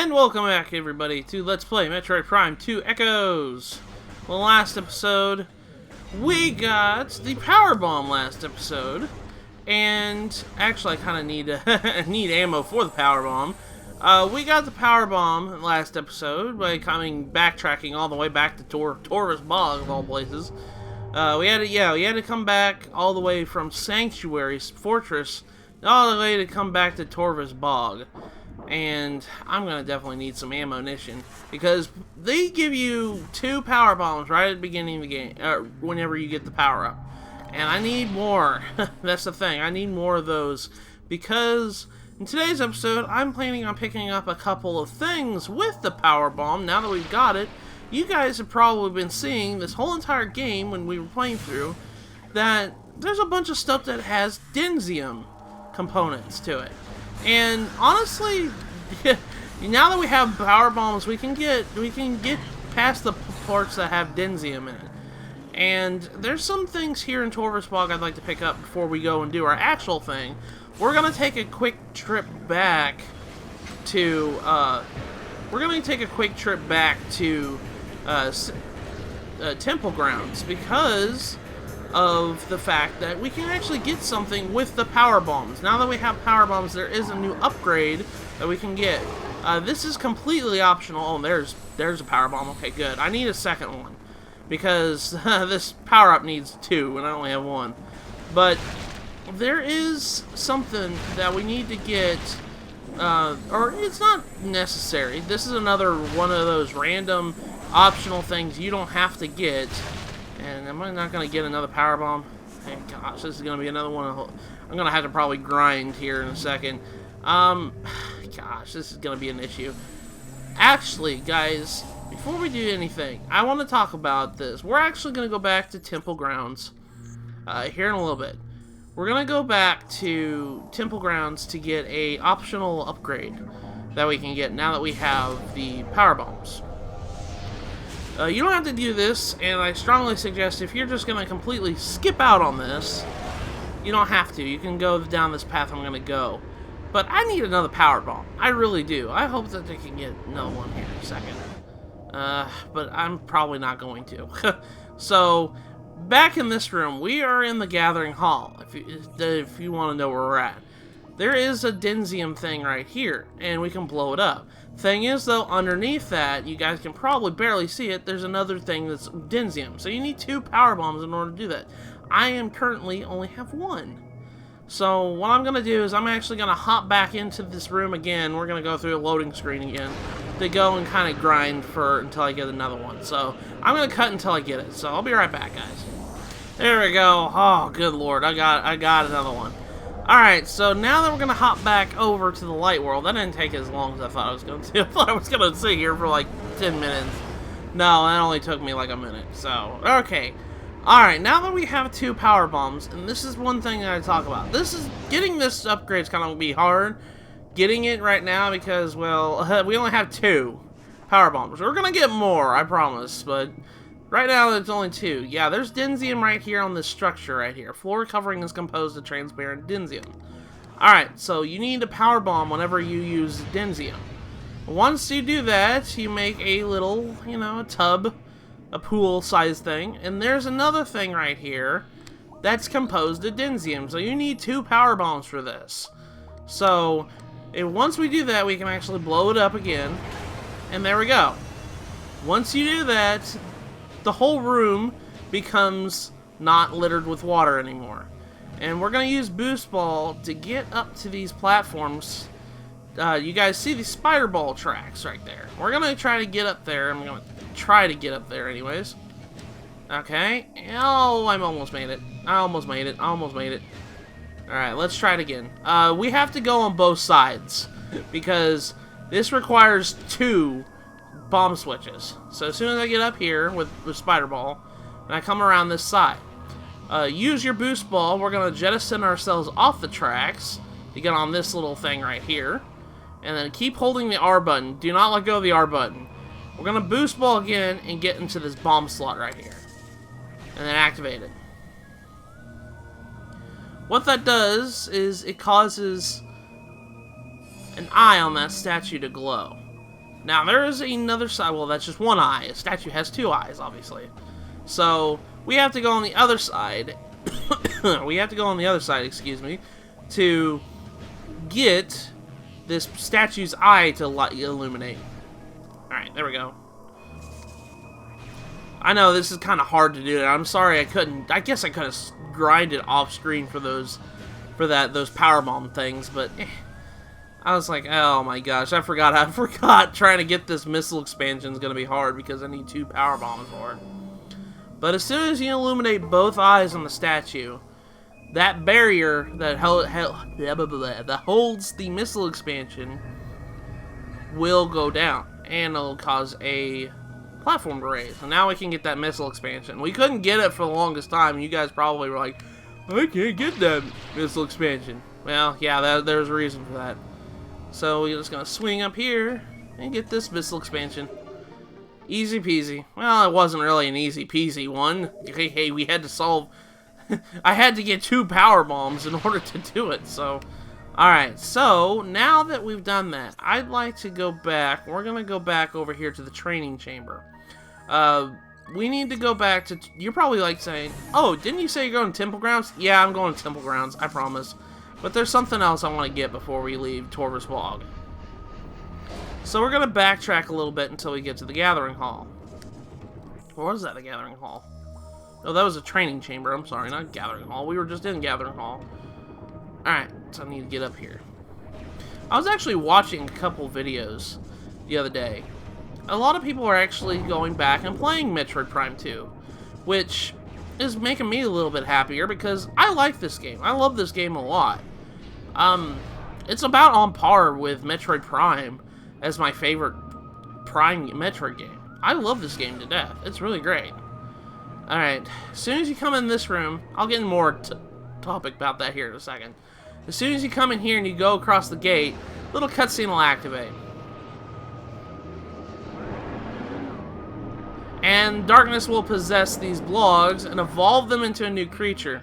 And welcome back, everybody, to Let's Play Metroid Prime 2 Echoes. Well, last episode, we got the power bomb last episode. And actually, I kind of need ammo for the power bomb. We got the power bomb last episode by backtracking all the way back to Torvis Bog, of all places. We had to come back all the way from Sanctuary's Fortress, all the way to come back to Torvis Bog. And I'm going to definitely need some ammunition, because they give you 2 power bombs right at the beginning of the game, whenever you get the power up. And I need more. That's the thing, I need more of those, because in today's episode, I'm planning on picking up a couple of things with the power bomb. Now that we've got it, you guys have probably been seeing this whole entire game when we were playing through, that there's a bunch of stuff that has Denzium components to it. And honestly, now that we have power bombs, we can get past the parts that have Denzium in it. And there's some things here in Torvis Bog I'd like to pick up before we go and do our actual thing. We're gonna take a quick trip back to Temple Grounds, because of the fact that we can actually get something with the power bombs. Now that we have power bombs, there is a new upgrade that we can get. This is completely optional. Oh, there's a power bomb. Okay, good. I need a second one, because this power up needs 2 and I only have 1. But there is something that we need to get, or it's not necessary. This is another one of those random optional things you don't have to get. And am I not going to get another power bomb? Hey, gosh, this is going to be another one. I'm going to have to probably grind here in a second. Gosh, this is going to be an issue. Actually, guys, before we do anything, I want to talk about this. We're actually going to go back to Temple Grounds here in a little bit. We're going to go back to Temple Grounds to get a optional upgrade that we can get now that we have the power bombs. You don't have to do this, and I strongly suggest if you're just going to completely skip out on this, you don't have to. You can go down this path I'm going to go. But I need another power bomb. I really do. I hope that they can get another one here in a second. But I'm probably not going to. So, back in this room, we are in the Gathering Hall, if you want to know where we're at. There is a Denzium thing right here, and we can blow it up. Thing is, though, underneath that, you guys can probably barely see it, there's another thing that's Denzium. So you need 2 power bombs in order to do that. I am currently only have 1. So what I'm going to do is I'm actually going to hop back into this room again. We're going to go through a loading screen again to go and kind of grind until I get another one. So I'm going to cut until I get it. So I'll be right back, guys. There we go. Oh, good lord. I got another one. Alright, so now that we're going to hop back over to the light world, that didn't take as long as I thought I was going to. I thought I was going to sit here for like 10 minutes. No, that only took me like a minute. So, okay. Alright, now that we have 2 power bombs, and this is one thing that I talk about. Getting this upgrade is kind of going to be hard. Getting it right now because, well, we only have 2 power bombs. We're going to get more, I promise, but right now, it's only 2. Yeah, there's Denzium right here on this structure right here. Floor covering is composed of transparent Denzium. Alright, so you need a power bomb whenever you use Denzium. Once you do that, you make a little, a tub, a pool-sized thing. And there's another thing right here that's composed of Denzium. So you need 2 power bombs for this. So, once we do that, we can actually blow it up again. And there we go. Once you do that, the whole room becomes not littered with water anymore. And we're going to use Boost Ball to get up to these platforms. You guys see the spider ball tracks right there. We're going to try to get up there. I'm going to try to get up there anyways. Okay. Oh, I almost made it. I almost made it. Alright, let's try it again. We have to go on both sides, because this requires 2 bomb switches. So as soon as I get up here with Spider Ball, and I come around this side, use your Boost Ball. We're going to jettison ourselves off the tracks to get on this little thing right here. And then keep holding the R button. Do not let go of the R button. We're going to Boost Ball again and get into this bomb slot right here. And then activate it. What that does is it causes an eye on that statue to glow. Now, there is another side. Well, that's just one eye. A statue has two eyes, obviously. So, we have to go on the other side. We have to go on the other side, excuse me, to get this statue's eye to illuminate. Alright, there we go. I know this is kind of hard to do. I'm sorry I couldn't. I guess I could have grinded off screen for those powerbomb things, but I was like, oh my gosh, I forgot trying to get this missile expansion is going to be hard because I need 2 powerbombs for it. But as soon as you illuminate both eyes on the statue, that barrier that holds the missile expansion will go down, and it'll cause a platform to raise. And now we can get that missile expansion. We couldn't get it for the longest time. You guys probably were like, I can't get that missile expansion. Well, yeah, there's a reason for that. So we're just going to swing up here and get this missile expansion. Easy peasy. Well, it wasn't really an easy peasy one. Hey, we had to solve... I had to get 2 power bombs in order to do it, so... Alright, so now that we've done that, I'd like to go back. We're going to go back over here to the training chamber. We need to go back to... You're probably like saying, oh, didn't you say you're going to Temple Grounds? Yeah, I'm going to Temple Grounds, I promise. But there's something else I want to get before we leave Torvus Bog. So we're going to backtrack a little bit until we get to the Gathering Hall. Or was that the Gathering Hall? No, that was a training chamber. I'm sorry, not Gathering Hall. We were just in Gathering Hall. Alright, so I need to get up here. I was actually watching a couple videos the other day. A lot of people are actually going back and playing Metroid Prime 2, which is making me a little bit happier because I like this game. I love this game a lot. It's about on par with Metroid Prime as my favorite Prime Metroid game. I love this game to death. It's really great. Alright, as soon as you come in this room, I'll get more topic about that here in a second. As soon as you come in here and you go across the gate, a little cutscene will activate. And darkness will possess these blogs and evolve them into a new creature.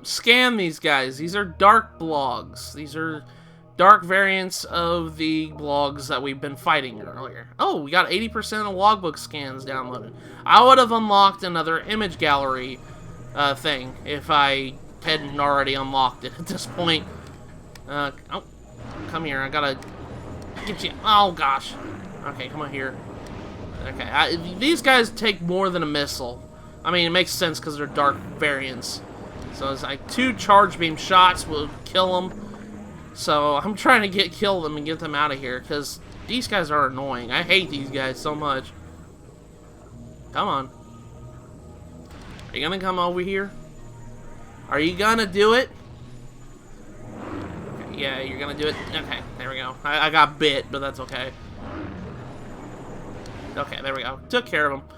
Scan these guys. These are dark blogs. These are dark variants of the blogs that we've been fighting earlier. Oh, we got 80% of logbook scans downloaded. I would have unlocked another image gallery thing if I hadn't already unlocked it at this point. Oh, come here. I gotta get you. Oh, gosh. Okay, come on here. Okay, these guys take more than a missile. I mean, it makes sense because they're dark variants. So it's like 2 charge beam shots will kill them. So I'm trying to kill them and get them out of here because these guys are annoying. I hate these guys so much. Come on. Are you gonna come over here? Are you gonna do it? Okay, yeah, you're gonna do it. Okay, there we go. I got bit, but that's okay. Okay, there we go. Took care of him.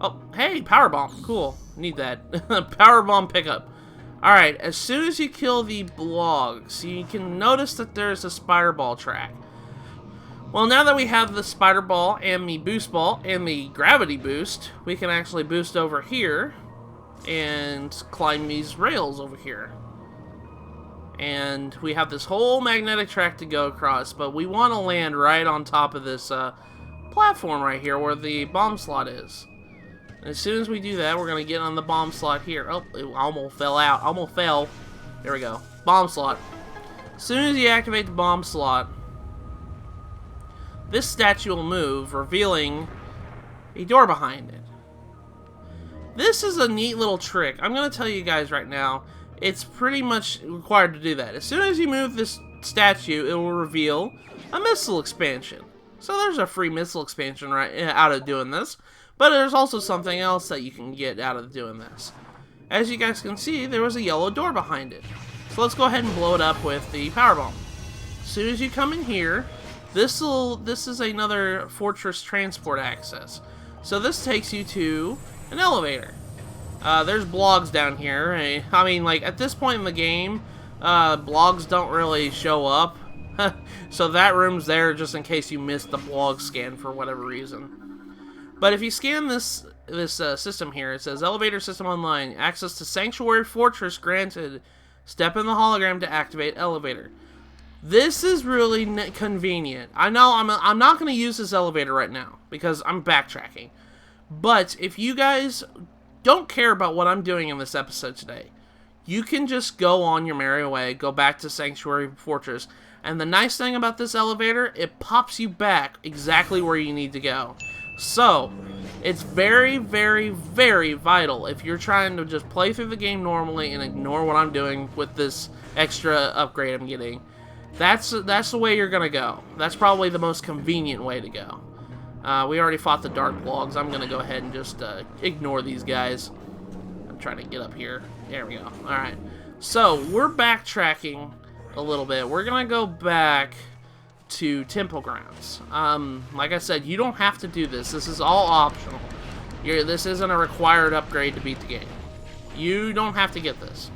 Oh, hey, power bomb. Cool. Need that. Power bomb pickup. Alright, as soon as you kill the blogs, you can notice that there's a spider ball track. Well, now that we have the spider ball and the boost ball and the gravity boost, we can actually boost over here and climb these rails over here. And we have this whole magnetic track to go across, but we want to land right on top of this platform right here where the bomb slot is. And as soon as we do that, we're going to get on the bomb slot here. Oh, it almost fell out. Almost fell. There we go. Bomb slot. As soon as you activate the bomb slot, this statue will move, revealing a door behind it. This is a neat little trick. I'm going to tell you guys right now, it's pretty much required to do that. As soon as you move this statue, it will reveal a missile expansion. So there's a free missile expansion right out of doing this. But there's also something else that you can get out of doing this. As you guys can see, there was a yellow door behind it. So let's go ahead and blow it up with the power bomb. As soon as you come in here, this is another fortress transport access. So this takes you to an elevator. There's blogs down here. I mean, like, at this point in the game, blogs don't really show up. So that room's there just in case you missed the blog scan for whatever reason. But if you scan this system here, it says elevator system online, access to Sanctuary Fortress granted. Step in the hologram to activate elevator. This is really convenient. I know I'm not going to use this elevator right now because I'm backtracking. But if you guys don't care about what I'm doing in this episode today, you can just go on your merry way, go back to Sanctuary Fortress, and the nice thing about this elevator, it pops you back exactly where you need to go. So, it's very, very, very vital if you're trying to just play through the game normally and ignore what I'm doing with this extra upgrade I'm getting. That's the way you're gonna go. That's probably the most convenient way to go. We already fought the Dark Blogs. I'm gonna go ahead and just ignore these guys. I'm trying to get up here. There we go. Alright. So, we're backtracking a little bit. We're gonna go back to Temple Grounds. Like I said, you don't have to do this. This is all optional. This isn't a required upgrade to beat the game. You don't have to get this.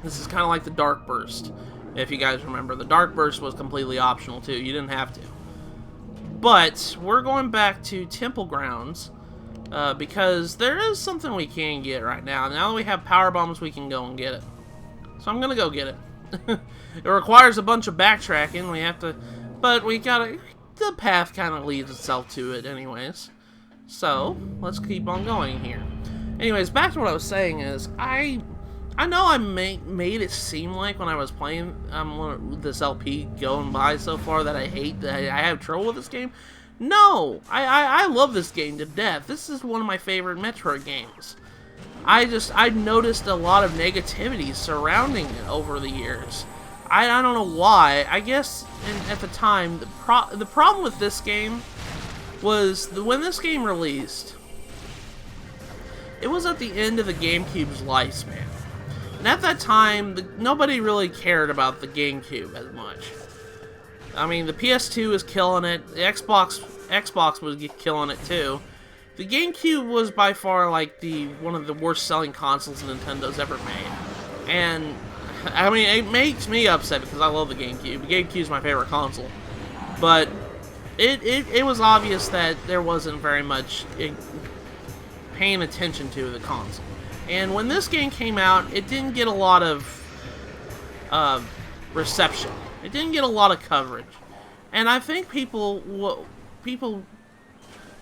This is kind of like the Dark Burst. If you guys remember, the Dark Burst was completely optional too. You didn't have to. But we're going back to Temple Grounds because there is something we can get right now. Now that we have power bombs, we can go and get it. So I'm gonna go get it. It requires a bunch of backtracking. We have to, but we gotta. The path kind of leads itself to it, anyways. So let's keep on going here. Anyways, back to what I was saying is I know I made it seem like when I was playing this LP going by so far that I have trouble with this game. No, I love this game to death. This is one of my favorite Metroid games. I noticed a lot of negativity surrounding it over the years. I don't know why. I guess at the time, the problem with this game was when this game released, it was at the end of the GameCube's lifespan. And at that time, nobody really cared about the GameCube as much. I mean, the PS2 was killing it. The Xbox was killing it too. The GameCube was by far like one of the worst selling consoles Nintendo's ever made. And I mean, it makes me upset because I love the GameCube. The GameCube's my favorite console. But it was obvious that there wasn't very much paying attention to the console. And when this game came out, it didn't get a lot of reception. It didn't get a lot of coverage. And I think people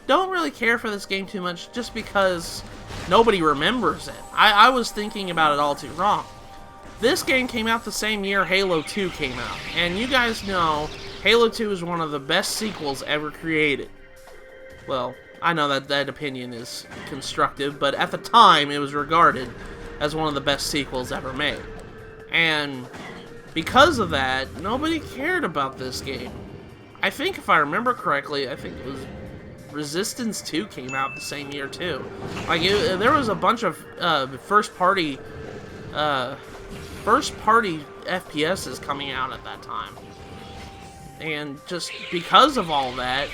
don't really care for this game too much just because nobody remembers it. I was thinking about it all too wrong. This game came out the same year Halo 2 came out. And you guys know Halo 2 is one of the best sequels ever created. Well, I know that opinion is constructive, but at the time it was regarded as one of the best sequels ever made. And because of that, nobody cared about this game. I think if I remember correctly, I think it was Resistance 2 came out the same year too. Like there was a bunch of first-party FPSs coming out at that time. And just because of all that,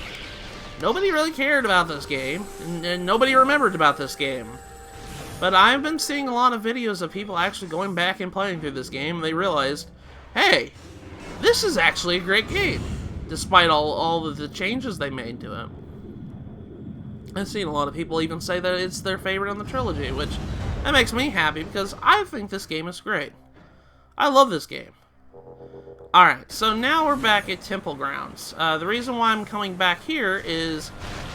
nobody really cared about this game, and nobody remembered about this game. But I've been seeing a lot of videos of people actually going back and playing through this game, and they realized, hey, this is actually a great game, despite all of the changes they made to it. I've seen a lot of people even say that it's their favorite in the trilogy, which that makes me happy because I think this game is great. I love this game. Alright, so now we're back at Temple Grounds. The reason why I'm coming back here is,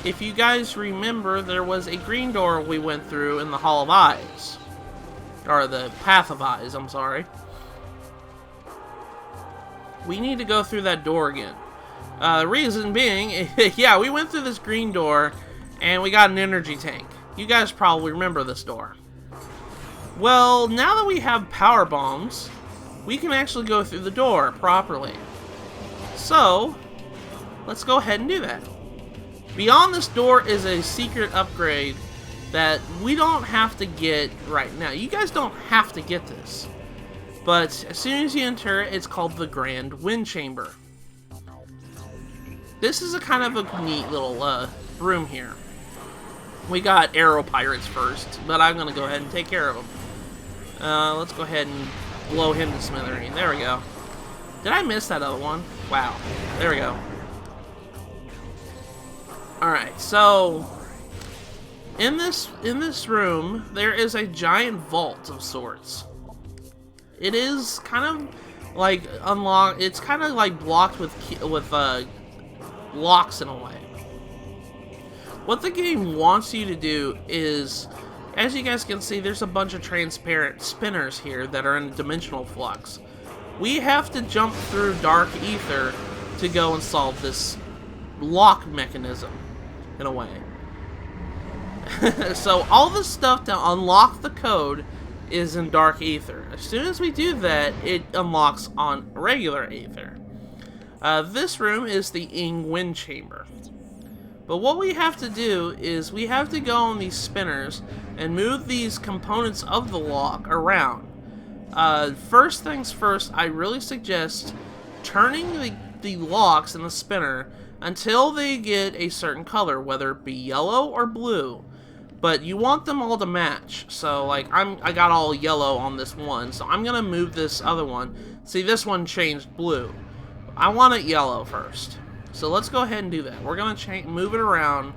if you guys remember, there was a green door we went through in the Hall of Eyes. Or the Path of Eyes, I'm sorry. We need to go through that door again. The reason being, yeah, we went through this green door, and we got an energy tank. You guys probably remember this door. Well, now that we have power bombs, we can actually go through the door properly. So, let's go ahead and do that. Beyond this door is a secret upgrade that we don't have to get right now. You guys don't have to get this. But as soon as you enter, it's called the Grand Wind Chamber. This is a kind of a neat little room here. We got Arrow Pirates first, but I'm going to go ahead and take care of them. Let's go ahead and blow him to smithereens. There we go. Did I miss that other one? Wow. There we go. Alright, so in this room there is a giant vault of sorts. It is kind of like unlock. It's kind of like blocked with locks in a way. What the game wants you to do is, as you guys can see, there's a bunch of transparent spinners here that are in dimensional flux. We have to jump through dark ether to go and solve this lock mechanism, in a way. So all the stuff to unlock the code is in dark ether. As soon as we do that, it unlocks on regular ether. This room is the Ing Wind Chamber. But what we have to do is we have to go on these spinners and move these components of the lock around. First things first, I really suggest turning the locks in the spinner until they get a certain color, whether it be yellow or blue. But you want them all to match. So like I got all yellow on this one, so I'm gonna move this other one. See, this one changed blue. I want it yellow first. So let's go ahead and do that. We're gonna move it around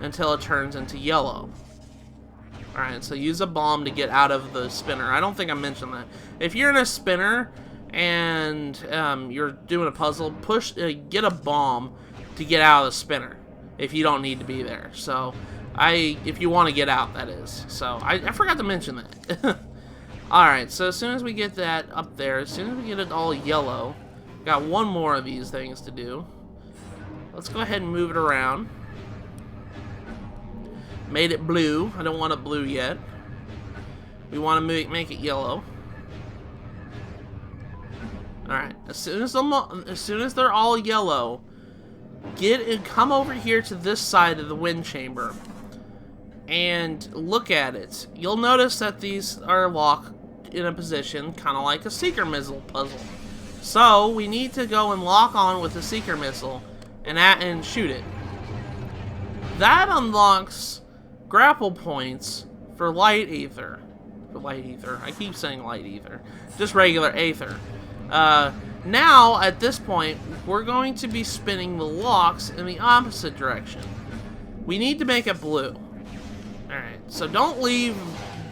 until it turns into yellow. Alright, so use a bomb to get out of the spinner. I don't think I mentioned that. If you're in a spinner and you're doing a puzzle, get a bomb to get out of the spinner if you don't need to be there. So if you want to get out, that is. So I forgot to mention that. Alright, so as soon as we get that up there, as soon as we get it all yellow, got one more of these things to do. Let's go ahead and move it around. Made it blue. I don't want it blue yet. We want to make it yellow. Alright, as soon as they're all yellow, come over here to this side of the wind chamber and look at it. You'll notice that these are locked in a position kind of like a seeker missile puzzle. So we need to go and lock on with the seeker missile and shoot it. That unlocks grapple points for light ether. I keep saying light ether. Just regular ether. Now, at this point, we're going to be spinning the locks in the opposite direction. We need to make it blue. Alright, so don't leave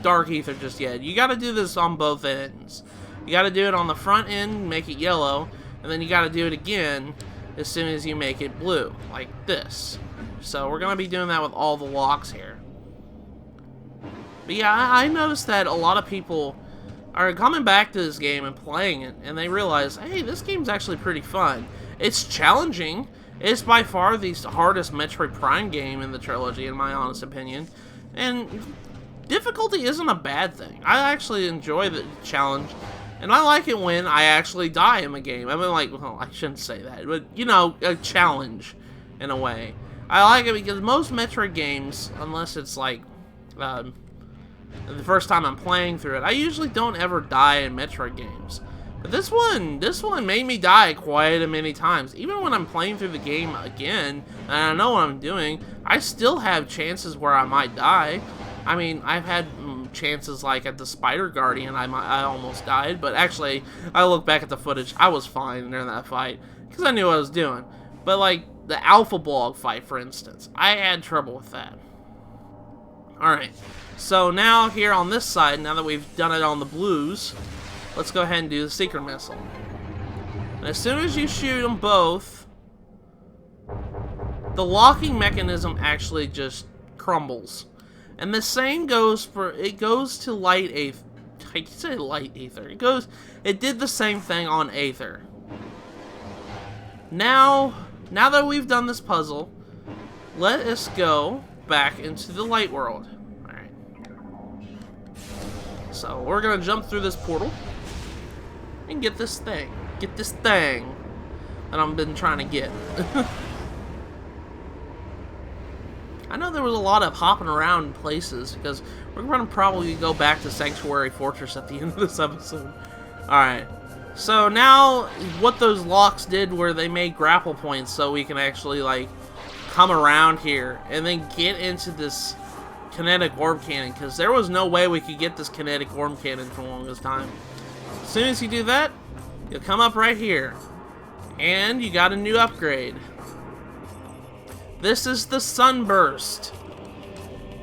dark ether just yet. You gotta do this on both ends. You gotta do it on the front end, make it yellow, and then you gotta do it again as soon as you make it blue, like this. So we're gonna be doing that with all the locks here. But yeah, I noticed that a lot of people are coming back to this game and playing it, and they realize, hey, this game's actually pretty fun. It's challenging. It's by far the hardest Metroid Prime game in the trilogy, in my honest opinion. And difficulty isn't a bad thing. I actually enjoy the challenge, and I like it when I actually die in the game. I mean, like, well, I shouldn't say that, but, you know, a challenge, in a way. I like it because most Metroid games, unless it's like, the first time I'm playing through it, I usually don't ever die in Metroid games. But this one made me die quite many times. Even when I'm playing through the game again, and I know what I'm doing, I still have chances where I might die. I mean, I've had chances like at the Spider Guardian, I almost died, but actually, I look back at the footage, I was fine during that fight, because I knew what I was doing. But like, the Alpha Blog fight, for instance, I had trouble with that. Alright, so now here on this side, now that we've done it on the blues, let's go ahead and do the Seeker Missile. And as soon as you shoot them both, the locking mechanism actually just crumbles. And the same goes to light aether. I can say light ether. It did the same thing on Aether. Now that we've done this puzzle, let us go back into the light world. Alright. So we're gonna jump through this portal and get this thing. Get this thing that I've been trying to get. I know there was a lot of hopping around places because we're going to probably go back to Sanctuary Fortress at the end of this episode. Alright, so now what those locks did were they made grapple points so we can actually like come around here and then get into this kinetic orb cannon, because there was no way we could get this kinetic orb cannon for the longest time. As soon as you do that, you'll come up right here and you got a new upgrade. This is the Sunburst.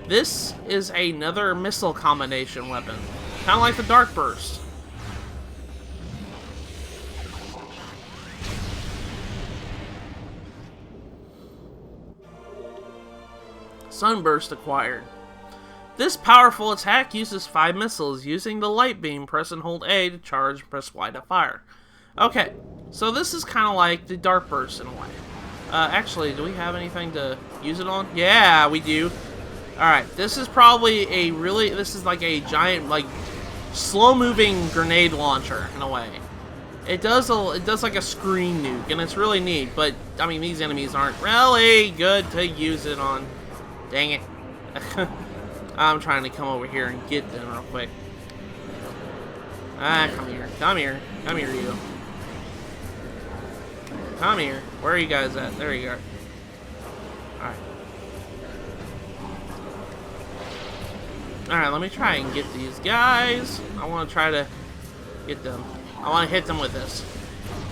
This is another missile combination weapon, kind of like the Dark Burst. Sunburst acquired. This powerful attack uses 5 missiles. Using the light beam, press and hold A to charge, press Y to fire. Okay, so this is kind of like the Dark Burst in a way. Actually, do we have anything to use it on? Yeah, we do. Alright, this is probably this is like a giant, like, slow-moving grenade launcher, in a way. It does like a screen nuke, and it's really neat, but, I mean, these enemies aren't really good to use it on. Dang it. I'm trying to come over here and get them real quick. Ah, come here. Come here. Come here, you. Come here. Where are you guys at? There you are. Alright. Alright, let me try and get these guys. I want to try to get them. I want to hit them with this.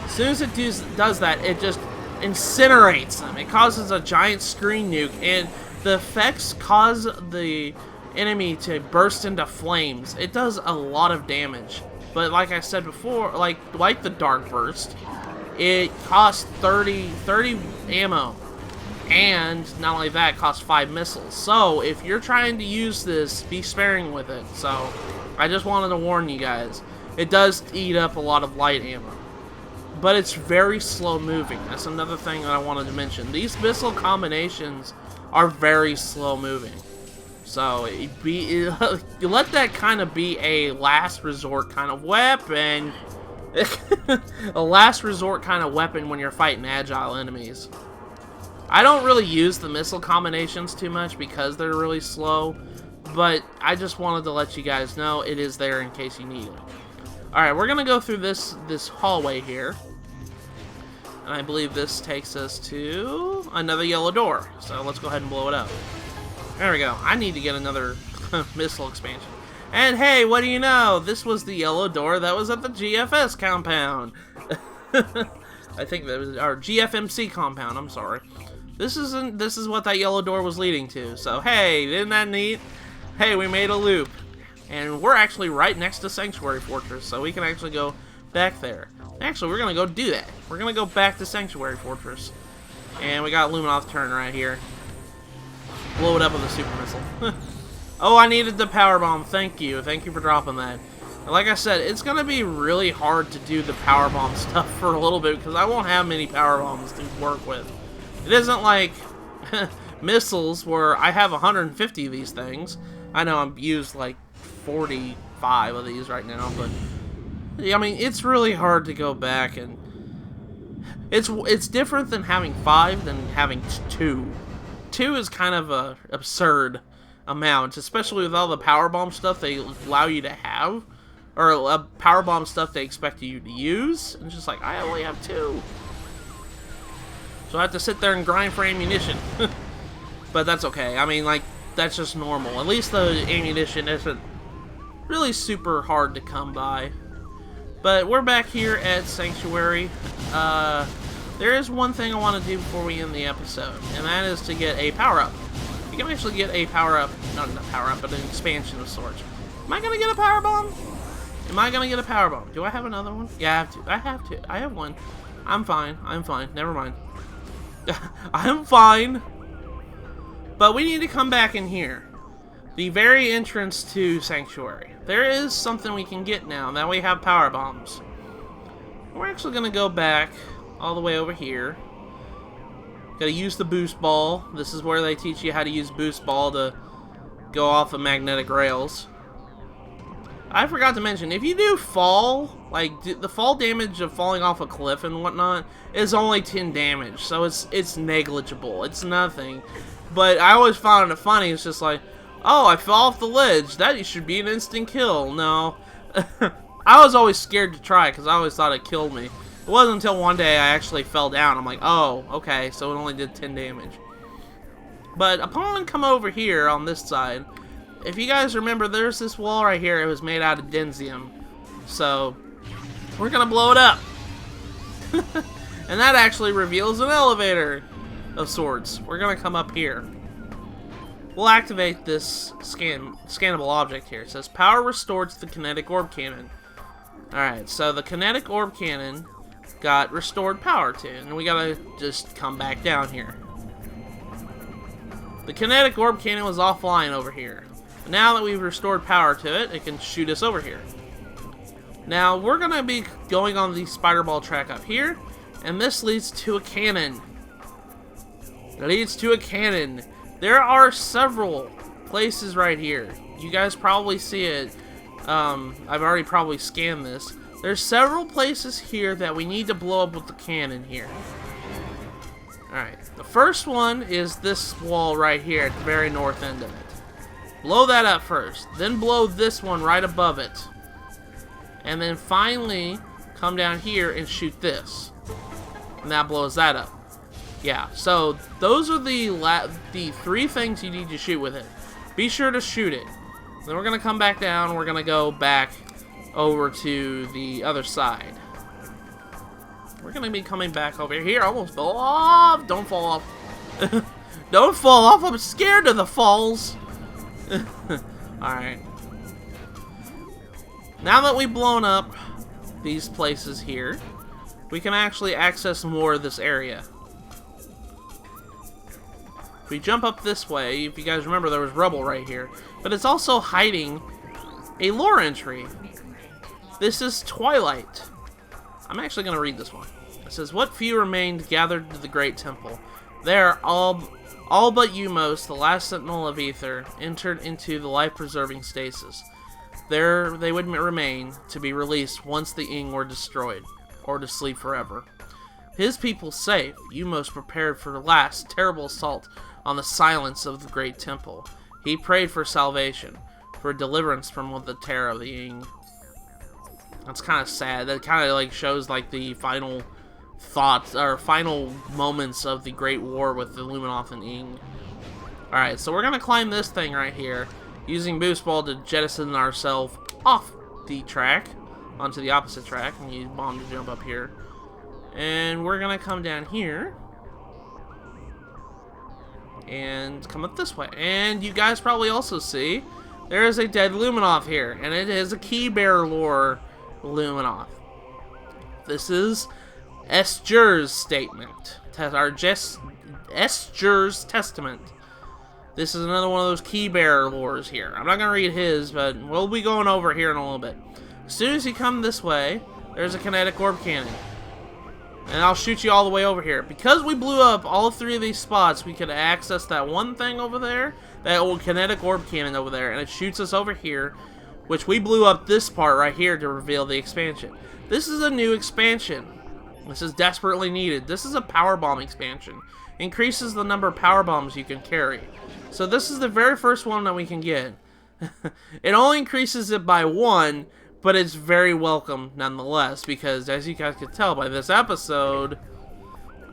As soon as it does that, it just incinerates them. It causes a giant screen nuke, and the effects cause the enemy to burst into flames. It does a lot of damage. But like I said before, like the Dark Burst, it costs 30 ammo. And not only that, it costs 5 missiles. So if you're trying to use this, be sparing with it. So I just wanted to warn you guys. It does eat up a lot of light ammo. But it's very slow moving. That's another thing that I wanted to mention. These missile combinations are very slow moving. So you let that kind of be a last resort kind of weapon. A last resort kind of weapon when you're fighting agile enemies. I don't really use the missile combinations too much because they're really slow, but I just wanted to let you guys know it is there in case you need it. Alright, we're gonna go through this hallway here. And I believe this takes us to another yellow door. So let's go ahead and blow it up. There we go. I need to get another missile expansion. And hey, what do you know? This was the yellow door that was at the GFS compound. I think that was our GFMC compound. I'm sorry. This is what that yellow door was leading to. So hey, isn't that neat? Hey, we made a loop, and we're actually right next to Sanctuary Fortress, so we can actually go back there. Actually, we're gonna go do that. We're gonna go back to Sanctuary Fortress, and we got Luminoth turn right here. Blow it up with a super missile. Oh, I needed the power bomb. Thank you for dropping that. And like I said, it's gonna be really hard to do the power bomb stuff for a little bit because I won't have many power bombs to work with. It isn't like missiles where I have 150 of these things. I know I've used like 45 of these right now, but I mean, it's really hard to go back, and it's different than having 5 than having 2. 2 is kind of a absurd amount, especially with all the power bomb stuff they allow you to have, or power bomb stuff they expect you to use. And it's just like, I only have 2. So I have to sit there and grind for ammunition. But that's okay. I mean, like, that's just normal. At least the ammunition isn't really super hard to come by. But we're back here at Sanctuary. There is one thing I want to do before we end the episode, and that is to get a power-up. You can actually get a power-up, not a power-up, but an expansion of sorts. Am I going to get a power bomb? Am I going to get a power bomb? Do I have another one? Yeah, I have to. I have to. I have one. I'm fine. I'm fine. Never mind. I'm fine. But we need to come back in here. The very entrance to Sanctuary. There is something we can get now. Now we have power bombs. We're actually going to go back all the way over here. Gotta use the boost ball. This is where they teach you how to use boost ball to go off of magnetic rails. I forgot to mention, if you do fall, like, the fall damage of falling off a cliff and whatnot is only 10 damage, so it's negligible. It's nothing. But I always found it funny. It's just like, oh, I fell off the ledge. That should be an instant kill. No. I was always scared to try because I always thought it killed me. It wasn't until one day I actually fell down. I'm like, oh, okay, so it only did 10 damage. But upon come over here on this side, if you guys remember, there's this wall right here. It was made out of densium. So, we're going to blow it up. And that actually reveals an elevator of sorts. We're going to come up here. We'll activate this scannable object here. It says, power restored to the kinetic orb cannon. Alright, so the kinetic orb cannon got restored power to, and we gotta just come back down here. The kinetic orb cannon was offline over here. Now that we've restored power to it, it can shoot us over here. Now, we're going to be going on the spider ball track up here, and this leads to a cannon. It leads to a cannon. There are several places right here. You guys probably see it. I've already probably scanned this. There's several places here that we need to blow up with the cannon here. Alright, the first one is this wall right here at the very north end of it. Blow that up first, then blow this one right above it. And then finally come down here and shoot this. And that blows that up. Yeah, so those are the three things you need to shoot with it. Be sure to shoot it. Then we're going to come back down, we're going to go back over to the other side. We're going to be coming back over here. I almost fell off. Don't fall off. Don't fall off. I'm scared of the falls. Alright. Now that we've blown up these places here, we can actually access more of this area. If we jump up this way, if you guys remember, there was rubble right here. But it's also hiding a lore entry. This is Twilight. I'm actually going to read this one. It says, "What few remained gathered to the great temple. There, all but Umos, the last sentinel of Ether, entered into the life-preserving stasis. There they would remain, to be released once the Ing were destroyed, or to sleep forever. His people safe, Umos prepared for the last terrible assault on the silence of the great temple. He prayed for salvation, for deliverance from the terror of the Ing." That's kind of sad. That kind of like shows like the final thoughts or final moments of the Great War with the Luminoth and Ing. Alright, so we're gonna climb this thing right here, using Boost Ball to jettison ourselves off the track onto the opposite track, and use Bomb to jump up here. And we're gonna come down here and come up this way. And you guys probably also see there is a dead Luminoth here, and it is a Key Bearer lore Luminoth. This is Esger's statement, Esger's testament. This is another one of those Key Bearer lores here. I'm not gonna read his, but we'll be going over here in a little bit. As soon as you come this way, there's a kinetic orb cannon. And I'll shoot you all the way over here. Because we blew up all three of these spots, we could access that one thing over there, that old kinetic orb cannon over there, and it shoots us over here, which we blew up this part right here to reveal the expansion. This is a new expansion. This is desperately needed. This is a power bomb expansion. Increases the number of power bombs you can carry. So this is the very first one that we can get. It only increases it by 1, but it's very welcome nonetheless, because as you guys could tell by this episode,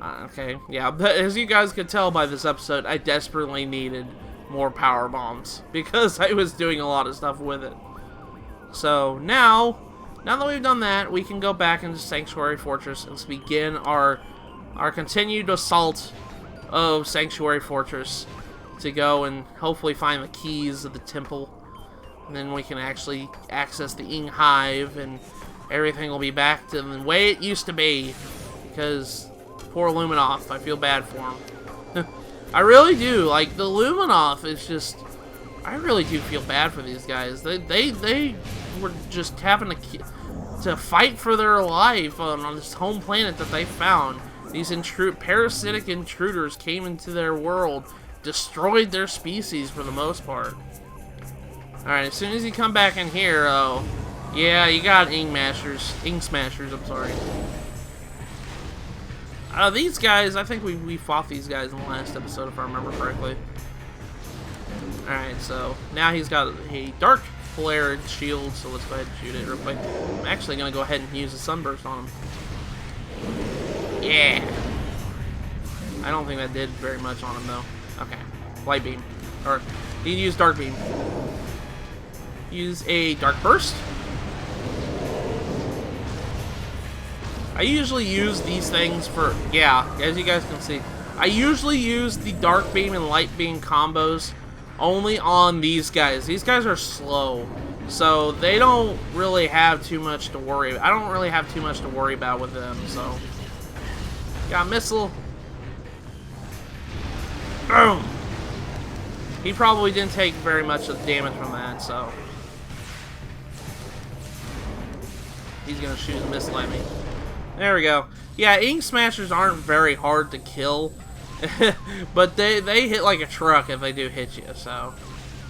but as you guys could tell by this episode, I desperately needed more power bombs because I was doing a lot of stuff with it. So now that we've done that, we can go back into Sanctuary Fortress and begin our continued assault of Sanctuary Fortress to go and hopefully find the keys of the temple. And then we can actually access the Ing Hive, and everything will be back to the way it used to be. Because poor Luminoth, I feel bad for him. I really do. Like, the Luminoth is just... I really do feel bad for these guys. They were just having to fight for their life on this home planet that they found. These parasitic intruders came into their world, destroyed their species for the most part. Alright, as soon as you come back in here, yeah, you got Ing Smashers, I'm sorry. These guys, I think we fought these guys in the last episode, if I remember correctly. Alright, so now he's got a dark flare shield, so let's go ahead and shoot it real quick. I'm actually going to go ahead and use a Sunburst on him. Yeah! I don't think that did very much on him, though. Okay. Light Beam. Or, he used Dark Beam. Use a Dark Burst. I usually use these things for, yeah, as you guys can see, I usually use the Dark Beam and Light Beam combos only on these guys. These guys are slow, so they don't really have too much to worry about. I don't really have too much to worry about with them, so. Got a missile. Boom. He probably didn't take very much of the damage from that, so... He's gonna shoot a missile at me. There we go. Yeah, Ink Smashers aren't very hard to kill. But they hit like a truck if they do hit you, so...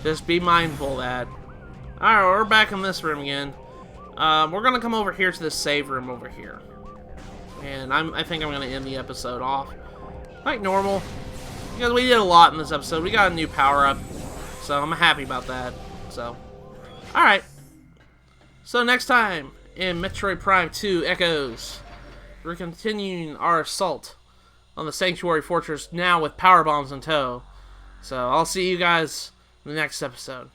Just be mindful of that. Alright, we're back in this room again. We're gonna come over here to this save room over here. And I think I'm gonna end the episode off like normal. Because we did a lot in this episode. We got a new power-up. So I'm happy about that. So, alright. So next time in Metroid Prime 2 Echoes, we're continuing our assault on the Sanctuary Fortress, now with power bombs in tow. So I'll see you guys in the next episode.